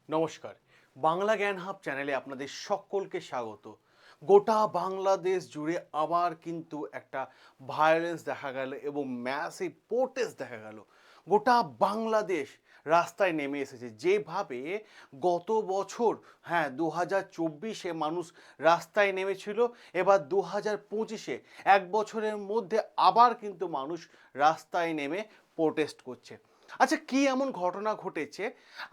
নমস্কার। বাংলা জ্ঞান হাব চ্যানেলে আপনাদের সকলকে স্বাগত। গোটা বাংলাদেশ জুড়ে আবার কিন্তু একটা ভায়োলেন্স দেখা গেল এবং ম্যাসিভ প্রোটেস্ট দেখা গেল। গোটা বাংলাদেশ রাস্তায় নেমে এসেছে। যেভাবে গত বছর ২০২৪-এ মানুষ রাস্তায় নেমেছিল, এবার ২০২৫-এ ১ বছরের মধ্যে আবার কিন্তু মানুষ রাস্তায় নেমে প্রোটেস্ট করছে। আচ্ছা, কি এমন ঘটনা ঘটেছে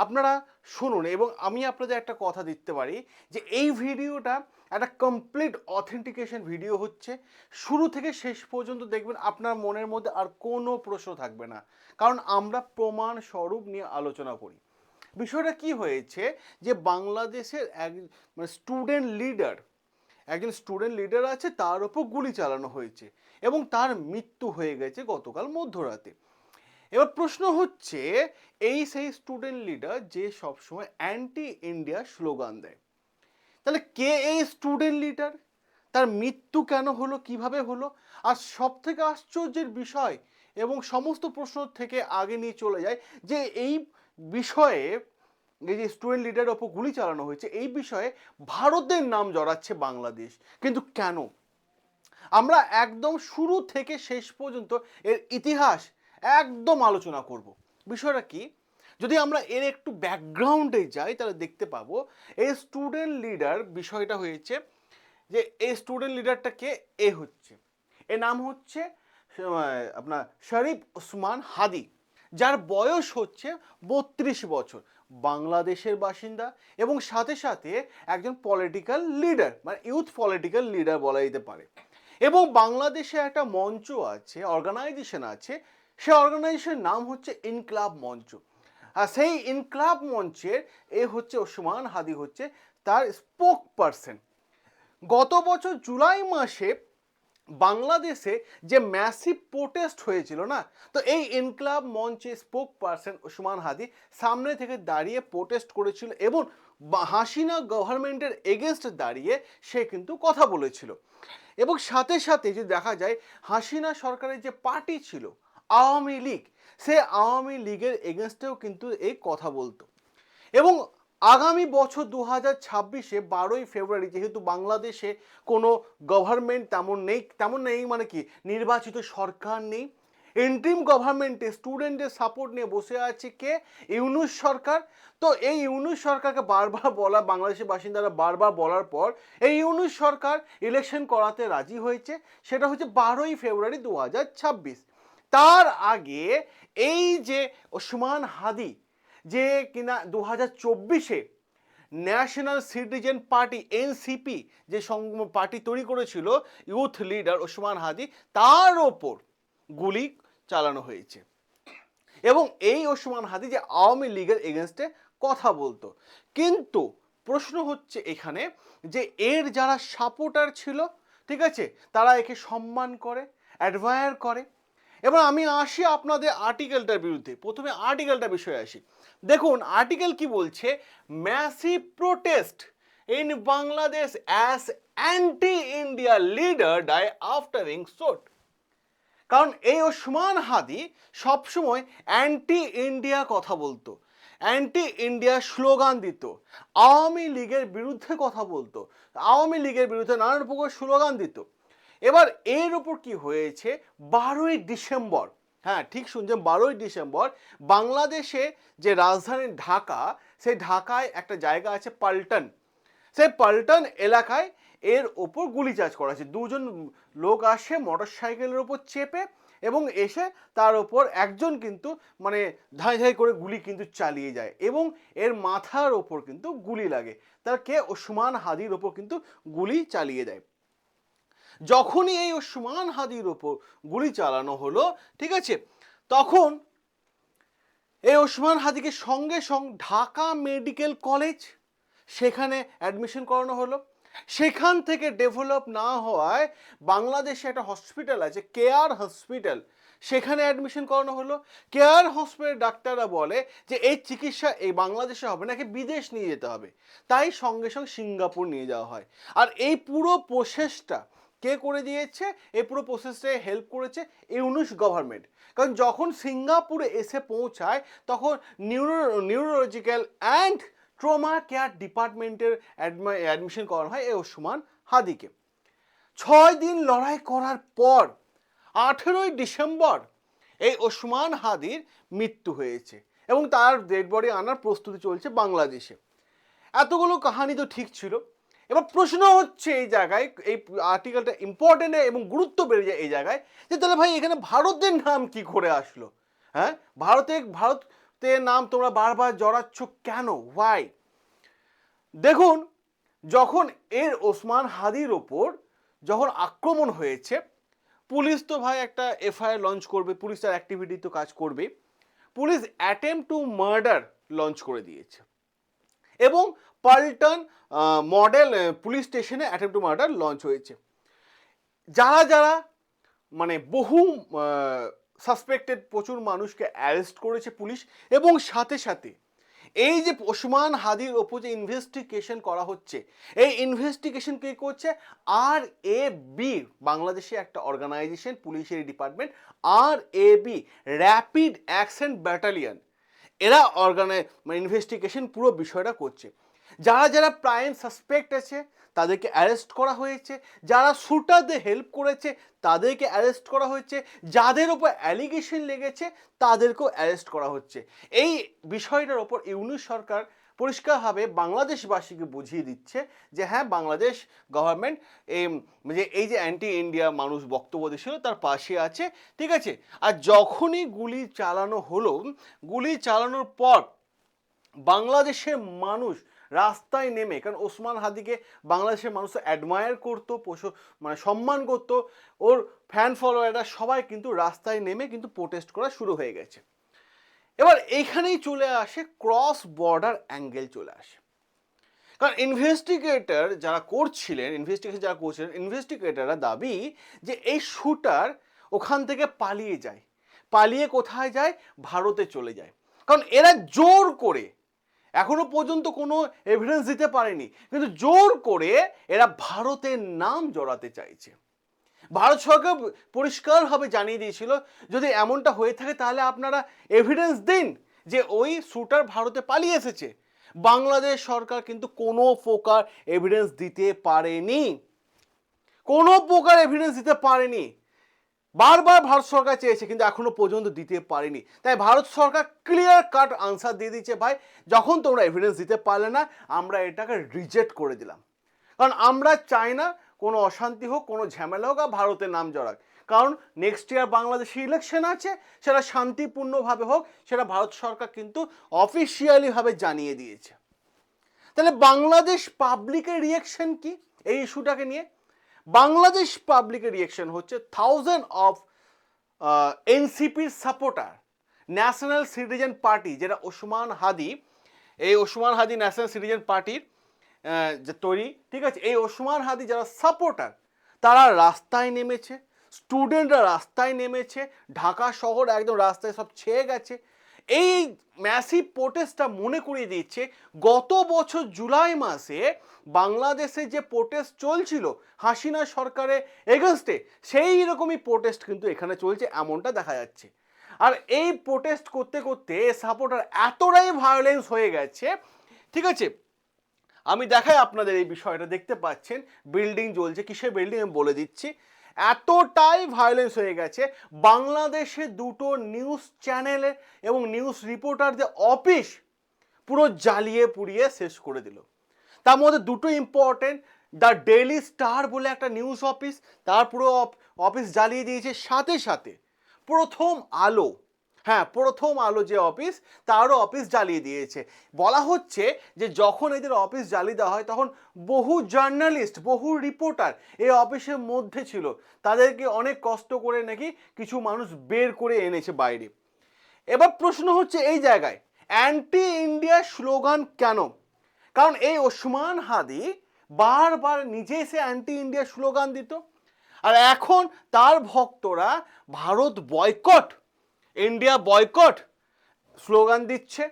আপনারা শুনুন, এবং আমি আপনাদের একটা কথা দিতে পারি যে এই ভিডিওটা একটা কমপ্লিট অথেন্টিকেশন ভিডিও হচ্ছে। শুরু থেকে শেষ পর্যন্ত দেখবেন, আপনার মনের মধ্যে আর কোনো প্রশ্ন থাকবে না, কারণ আমরা প্রমাণ স্বরূপ নিয়ে আলোচনা করি। বিষয়টা কি হয়েছে যে বাংলাদেশের একজন স্টুডেন্ট লিডার আছে, তার উপর গুলি চালানো হয়েছে এবং তার মৃত্যু হয়ে গেছে গতকাল মধ্যরাতে। এবার প্রশ্ন হচ্ছে, সেই স্টুডেন্ট লিডার যে সবসময় অ্যান্টি ইন্ডিয়া স্লোগান দেয়, তাহলে কে এই স্টুডেন্ট লিডার? তার মৃত্যু কেন হলো, কিভাবে হলো? আর সব থেকে আশ্চর্যের বিষয় এবং সমস্ত প্রশ্ন থেকে আগে নিয়ে চলে যায় যে এই বিষয়ে, এই যে স্টুডেন্ট লিডারের ওপর গুলি চালানো হয়েছে, এই বিষয়ে ভারতের নাম জড়াচ্ছে বাংলাদেশ। কিন্তু কেন? আমরা একদম শুরু থেকে শেষ পর্যন্ত এর ইতিহাস একদম আলোচনা করব। বিষয়টা কি, যদি আমরা এর একটু ব্যাকগ্রাউন্ডে যাই তাহলে দেখতে পাবো এই স্টুডেন্ট লিডার বিষয়টা হয়েছে যে এই স্টুডেন্ট লিডারটাকে হচ্ছে, এর নাম হচ্ছে আপনার শরীফ ওসমান হাদি, যার বয়স হচ্ছে ৩২ বছর, বাংলাদেশের বাসিন্দা এবং সাথে সাথে একজন পলিটিক্যাল লিডার, মানে ইউথ পলিটিক্যাল লিডার বলা যেতে পারে। এবং বাংলাদেশে একটা মঞ্চ আছে, অর্গানাইজেশন আছে, সে অর্গানাইজেশনের নাম হচ্ছে ইনকলাব মঞ্চ। আর সেই ইনকলাব মঞ্চের হচ্ছে ওসমান হাদি, হচ্ছে তার স্পোক পারসন। গত বছর জুলাই মাসে বাংলাদেশে যে ম্যাসিভ প্রোটেস্ট হয়েছিল না, তো এই ইনকলাব মঞ্চে স্পোক পারসন ওসমান হাদি সামনে থেকে দাঁড়িয়ে প্রোটেস্ট করেছিল এবং হাসিনা গভর্নমেন্টের এগেনস্ট দাঁড়িয়ে সে কিন্তু কথা বলেছিল। এবং সাথে সাথে যে দেখা যায় হাসিনা সরকারের যে পার্টি ছিল আওয়ামী লীগ, সে আওয়ামী লীগের এগেনস্টেও কিন্তু এই কথা বলতো। এবং আগামী বছর 2026-এ 12ই ফেব্রুয়ারি, যেহেতু বাংলাদেশে কোনো গভর্নমেন্ট তেমন নেই মানে কি, নির্বাচিত সরকার নেই, ইন্টিম গভর্নমেন্টে স্টুডেন্টদের সাপোর্ট নিয়ে বসে আছে কে? ইউনূস সরকার। তো এই ইউনূস সরকারকে বারবার বলা, বাংলাদেশের বাসিন্দারা বারবার বলার পর এই ইউনূস সরকার ইলেকশন করাতে রাজি হয়েছে, সেটা হচ্ছে 12ই ফেব্রুয়ারি 2026। তার আগে এই যে ওসমান হাদি, যে কিনা 2024-এ ন্যাশনাল সিটিজেন পার্টি এনসিপি যে পার্টি তৈরি করেছিল ইউথ লিডার ওসমান হাদি, তার ওপর গুলি চালানো হয়েছে। এবং এই ওসমান হাদি যে আওয়ামী লীগের এগেনস্টে কথা বলতো। কিন্তু প্রশ্ন হচ্ছে এখানে যে এর যারা সাপোর্টার ছিল, ঠিক আছে, তারা একে সম্মান করে, অ্যাডমায়ার করে। এবার আমি আসি আপনাদের আর্টিকেলটার বিরুদ্ধে। প্রথমে আর্টিকেলটা বিষয়ে আসি। দেখুন আর্টিকেল কি বলছে, massive protest in Bangladesh as anti India leader die after being shot. কারণ এই ওসমান হাদি সবসময় অ্যান্টি ইন্ডিয়া কথা বলতো, অ্যান্টি ইন্ডিয়া স্লোগান দিত, আওয়ামী লীগের বিরুদ্ধে কথা বলতো, আওয়ামী লীগের বিরুদ্ধে নানান প্রকার স্লোগান দিত। এবার এর উপর কি হয়েছে, 12ই ডিসেম্বর, হ্যাঁ ঠিক শুনছেন, 12ই ডিসেম্বর বাংলাদেশে যে রাজধানী ঢাকা, সেই ঢাকায় একটা জায়গা আছে পাল্টন, সেই পাল্টন এলাকায় এর ওপর গুলি চার্জ করা হয়েছে। দুজন লোক আসে মোটর সাইকেলের ওপর চেপে এবং এসে তার ওপর একজন কিন্তু মানে ধাই ধাই করে গুলি কিন্তু চালিয়ে যায় এবং এর মাথার ওপর কিন্তু গুলি লাগে। তার কে? ওসমান হাদির ওপর কিন্তু গুলি চালিয়ে দেয়। যখনই এই ওসমান হাদির ওপর গুলি চালানো হলো, ঠিক আছে, তখন এই ওসমান হাদিকে সঙ্গে সঙ্গে ঢাকা মেডিকেল কলেজ, সেখানে অ্যাডমিশন করানো হলো। সেখান থেকে ডেভেলপ না হওয়ায় বাংলাদেশে একটা হসপিটাল আছে কেয়ার হসপিটাল, সেখানে অ্যাডমিশন করানো হলো। কেয়ার হসপিটাল ডাক্তাররা বলে যে এই চিকিৎসা এই বাংলাদেশে হবে না, বিদেশ নিয়ে যেতে হবে, তাই সঙ্গে সঙ্গে সিঙ্গাপুর নিয়ে যাওয়া হয়। আর এই পুরো প্রসেসটা কে করে দিয়েছে? এই পুরো প্রসেসটায় হেল্প করেছে ইউনূস গভর্নমেন্ট। কারণ যখন সিঙ্গাপুরে এসে পৌঁছায় তখন নিউরোলজিক্যাল অ্যান্ড ট্রমা কেয়ার ডিপার্টমেন্টের অ্যাডমিশন করানো হয় এই ওসমান হাদিকে। 6 দিন লড়াই করার পর 18ই ডিসেম্বর এই ওসমান হাদির মৃত্যু হয়েছে এবং তার ডেড বডি আনার প্রস্তুতি চলছে বাংলাদেশে। এতগুলো কাহিনী তো ঠিক ছিল। এবার প্রশ্ন হচ্ছে এই জায়গায়, এই আর্টিকেলটা ইম্পর্টেন্ট এবং গুরুত্ব বেড়ে যায় এই জায়গায়, যে তাহলে ভাই এখানে ভারতের নাম কি করে আসলো? হ্যাঁ, ভারতের নাম তোমরা বারবার জড়াচ্ছ কেন? ওয়াই? দেখুন, যখন এর ওসমান হাদির ওপর যখন আক্রমণ হয়েছে, পুলিশ তো ভাই একটা এফআইআর লঞ্চ করবে, পুলিশ তার অ্যাক্টিভিটি তো কাজ করবে। Police attempt to murder launch করে দিয়েছে এবং পাল্টন মডেল পুলিশ স্টেশনে অ্যাটেম্প টু মার্ডার লঞ্চ হয়েছে। যারা যারা মানে বহু সাসপেক্টেড প্রচুর মানুষকে অ্যারেস্ট করেছে পুলিশ, এবং সাথে সাথে এই যে ওসমান হাদির ওপর যে ইনভেস্টিগেশন করা হচ্ছে, এই ইনভেস্টিগেশন কে করছে? RAB, বাংলাদেশে একটা অর্গানাইজেশন, পুলিশের department, RAB, rapid action battalion, এরা ইনভেস্টিগেশন পুরো বিষয়টা করছে। যারা যারা প্রাইম সাসপেক্ট আছে তাদেরকে অ্যারেস্ট করা হয়েছে, যারা শুটারদের হেল্প করেছে তাদেরকে অ্যারেস্ট করা হয়েছে, যাদের ওপর অ্যালিগেশন লেগেছে তাদেরকেও অ্যারেস্ট করা হচ্ছে। এই বিষয়টার ওপর ইউনূস সরকার পরিষ্কারভাবে বাংলাদেশবাসীকে বুঝিয়ে দিচ্ছে যে হ্যাঁ, বাংলাদেশ গভর্নমেন্ট এই যে অ্যান্টি ইন্ডিয়া মানুষ বক্তব্য দিয়েছিল তার পাশে আছে, ঠিক আছে। আর যখনই গুলি চালানো হলো, গুলি চালানোর পর বাংলাদেশের মানুষ রাস্তায় নেমে, কারণ ওসমান হাদিকে বাংলাদেশের মানুষ অ্যাডমায়ার করতো, সম্মান করতো, ওর ফ্যান ফলোয়াররা সবাই কিন্তু রাস্তায় নেমে কিন্তু প্রোটেস্ট করা শুরু হয়ে গেছে। এবার এইখানেই চলে আসে ক্রস বর্ডার অ্যাঙ্গেল চলে আসে, কারণ ইনভেস্টিগেটররা দাবি যে এই শুটার ওখান থেকে পালিয়ে যায়, পালিয়ে কোথায় যায়? ভারতে চলে যায়। কারণ এরা জোর করে, এখনো পর্যন্ত কোনো এভিডেন্স দিতে পারেনি, কিন্তু জোর করে এরা ভারতের নাম জড়াতে চাইছে। ভারত সরকার পরিষ্কারভাবে জানিয়ে দিয়েছিল যদি এমনটা হয়ে থাকে তাহলে আপনারা এভিডেন্স দিন যে ওই শুটার ভারতে পালিয়ে এসেছে। বাংলাদেশ সরকার কিন্তু কোনো প্রকার এভিডেন্স দিতে পারেনি, কোনো প্রকার এভিডেন্স দিতে পারেনি। বারবার ভারত সরকার চেয়েছে কিন্তু এখনো পর্যন্ত দিতে পারেনি। তাই ভারত সরকার ক্লিয়ার কাট আনসার দিয়ে দিচ্ছে, ভাই যখন তোমরা এভিডেন্স দিতে পারলে না আমরা এটাকে রিজেক্ট করে দিলাম। কারণ আমরা চাই না কোনো অশান্তি হোক, কোনো ঝামেলা হোক আর ভারতের নাম জড়াক। কারণ নেক্সট ইয়ার বাংলাদেশে ইলেকশন আছে, সেটা শান্তিপূর্ণভাবে হোক, সেটা ভারত সরকার কিন্তু অফিসিয়ালিভাবে জানিয়ে দিয়েছে। তাহলে বাংলাদেশ পাবলিকের রিয়াকশন কি এই ইস্যুটাকে নিয়ে? বাংলাদেশ পাবলিকের রিয়াকশন হচ্ছে থাউজেন্ড অফ এনসিপির সাপোর্টার, ন্যাশনাল সিটিজেন পার্টি, যেটা ওসমান হাদি, এই ওসমান হাদি ন্যাশনাল সিটিজেন পার্টির যে তৈরি, ঠিক আছে, এই ওসমান হাদি যারা সাপোর্টার তারা রাস্তায় নেমেছে, স্টুডেন্টরা রাস্তায় নেমেছে, ঢাকা শহর একদম রাস্তায় সব ছেয়ে গেছে। এই ম্যাসিভ প্রোটেস্টটা মনে করিয়ে দিচ্ছে গত বছর জুলাই মাসে বাংলাদেশে যে প্রোটেস্ট চলছিল হাসিনা সরকারের এগেনস্টে, সেই রকমই প্রোটেস্ট কিন্তু এখানে চলছে, এমনটা দেখা যাচ্ছে। আর এই প্রোটেস্ট করতে করতে সাপোর্টার এতটাই ভায়োলেন্স হয়ে গেছে, ঠিক আছে, আমি দেখাই আপনাদের এই বিষয়টা, দেখতে পাচ্ছেন বিল্ডিং জ্বলছে, কিসের বিল্ডিং আমি বলে দিচ্ছি। এতটাই ভায়োলেন্স হয়ে গেছে, বাংলাদেশে দুটো নিউজ চ্যানেলে এবং নিউজ রিপোর্টারদের অফিস পুরো জ্বালিয়ে পুড়িয়ে শেষ করে দিল। তার মধ্যে দুটো ইম্পর্টেন্ট, দ্য ডেইলি স্টার বলে একটা নিউজ অফিস, তার পুরো অফিস জ্বালিয়ে দিয়েছে। সাথে সাথে প্রথম আলো, হ্যাঁ প্রথম আলো যে অফিস, তারও অফিস জ্বালিয়ে দিয়েছে। বলা হচ্ছে যে যখন এদের অফিস জ্বালিয়ে দেওয়া হয় তখন বহু জার্নালিস্ট, বহু রিপোর্টার এই অফিসের মধ্যে ছিল, তাদেরকে অনেক কষ্ট করে নাকি কিছু মানুষ বের করে এনেছে বাইরে। এবার প্রশ্ন হচ্ছে এই জায়গায় অ্যান্টি ইন্ডিয়া স্লোগান কেন? কারণ এই ওসমান হাদি বারবার নিজে এসে অ্যান্টি ইন্ডিয়া স্লোগান দিত, আর এখন তার ভক্তরা Bharat boycott, India boycott slogan দিচ্ছে।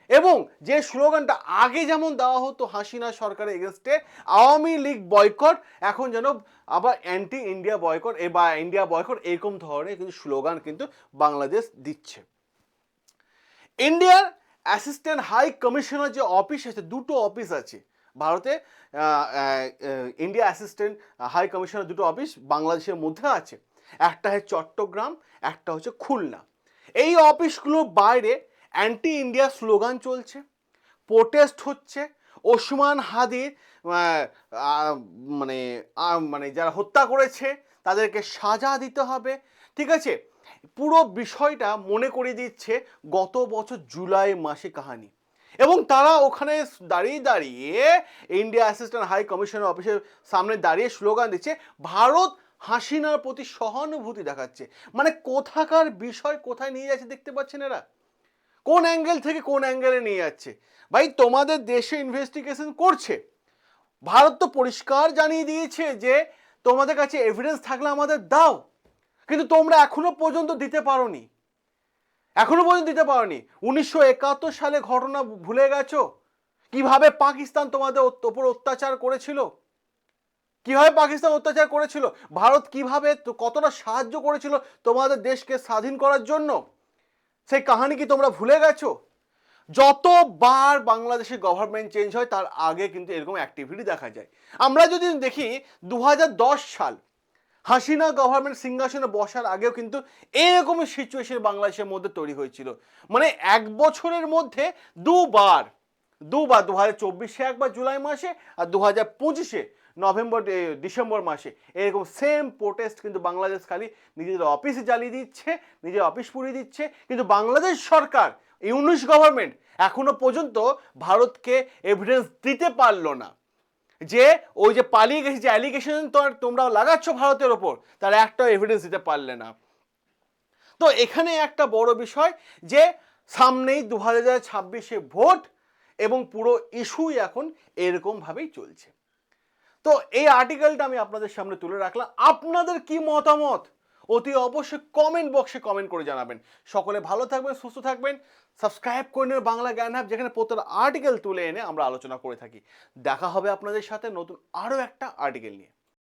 এবং যে স্লোগানটা আগে যেমন দেওয়া হতো হাসিনা সরকারের এগেনস্টে, আওয়ামী লীগ বয়কট, এখন যেন আবার অ্যান্টি ইন্ডিয়া বয়কট বা ইন্ডিয়া বয়কট, এরকম ধরনের কিন্তু স্লোগান কিন্তু বাংলাদেশ দিচ্ছে। ইন্ডিয়ার অ্যাসিস্ট্যান্ট হাই কমিশনার যে অফিস আছে, দুটো অফিস আছে ভারতে। ইন্ডিয়া অ্যাসিস্ট্যান্ট হাই কমিশনার দুটো অফিস বাংলাদেশের মধ্যে আছে, একটা হচ্ছে চট্টগ্রাম, একটা হচ্ছে খুলনা। এই অফিসগুলোর বাইরে অ্যান্টি ইন্ডিয়া স্লোগান চলছে, প্রোটেস্ট হচ্ছে। ওসমান হাদির মানে মানে যারা হত্যা করেছে তাদেরকে সাজা দিতে হবে, ঠিক আছে। পুরো বিষয়টা মনে করিয়ে দিচ্ছে গত বছর জুলাই মাসে কাহিনী। এবং তারা ওখানে দাঁড়িয়ে দাঁড়িয়ে ইন্ডিয়া অ্যাসিস্ট্যান্ট হাই কমিশনার অফিসের সামনে দাঁড়িয়ে স্লোগান দিচ্ছে, ভারত হাসিনার প্রতি সহানুভূতি দেখাচ্ছে। মানে কোথাকার বিষয় কোথায় নিয়ে যাচ্ছে দেখতে পাচ্ছেন এরা, কোন অ্যাঙ্গেল থেকে কোন অ্যাঙ্গেলে নিয়ে যাচ্ছে। ভাই তোমাদের দেশে ইনভেস্টিগেশন করছে, ভারত তো পরিষ্কার জানিয়ে দিয়েছে যে তোমাদের কাছে এভিডেন্স থাকলে আমাদের দাও, কিন্তু তোমরা এখনো পর্যন্ত দিতে পারোনি, এখনো পর্যন্ত দিতে পারোনি। 1971 সালে ঘটনা ভুলে গেছো, কিভাবে পাকিস্তান তোমাদের ওপর অত্যাচার করেছিল, কিভাবে পাকিস্তান অত্যাচার করেছিল, ভারত কিভাবে কতটা সাহায্য করেছিল তোমাদের দেশকে স্বাধীন করার জন্য, সেই কাহিনী কি তোমরা ভুলে গেছো? যতবার বাংলাদেশের গভর্নমেন্ট চেঞ্জ হয় তার আগে কিন্তু এরকম অ্যাক্টিভিটি দেখা যায়। আমরা যদি দেখি 2010 সাল হাসিনা গভর্নমেন্ট সিংহাসনে বসার আগেও কিন্তু এরকমই সিচুয়েশন বাংলাদেশের মধ্যে তৈরি হয়েছিল। মানে এক বছরের মধ্যে দুবার 2024-এ একবার জুলাই মাসে, আর 2025-এ নভেম্বর ডিসেম্বর মাসে এরকম সেম প্রোটেস্ট কিন্তু বাংলাদেশ খালি নিজেদের অফিসে জ্বালিয়ে দিচ্ছে, নিজের অফিস পুড়িয়ে দিচ্ছে। কিন্তু বাংলাদেশ সরকার, ইউনিশ গভর্নমেন্ট এখনো পর্যন্ত ভারতকে এভিডেন্স দিতে পারলো না যে ওই যে পালিয়ে গেছে যে অ্যালিগেশন তোমরা লাগাচ্ছ ভারতের ওপর, তার একটা এভিডেন্স দিতে পারলে না। তো এখানে একটা বড় বিষয় যে সামনেই 2026-এ ভোট, এবং পুরো ইস্যুই এখন এরকম ভাবেই চলছে। তো এই আর্টিকেলটা আমি আপনাদের সামনে তুলে রাখলাম। আপনাদের কি মতামত অতি অবশ্যই কমেন্ট বক্সে কমেন্ট করে জানাবেন। সকলে ভালো থাকবেন, সুস্থ থাকবেন, সাবস্ক্রাইব করে নেবেন বাংলা জ্ঞান হাব, যেখানে প্রত্যেক আর্টিকেল তুলে এনে আমরা আলোচনা করে থাকি। দেখা হবে আপনাদের সাথে নতুন আরও একটা আর্টিকেল নিয়ে।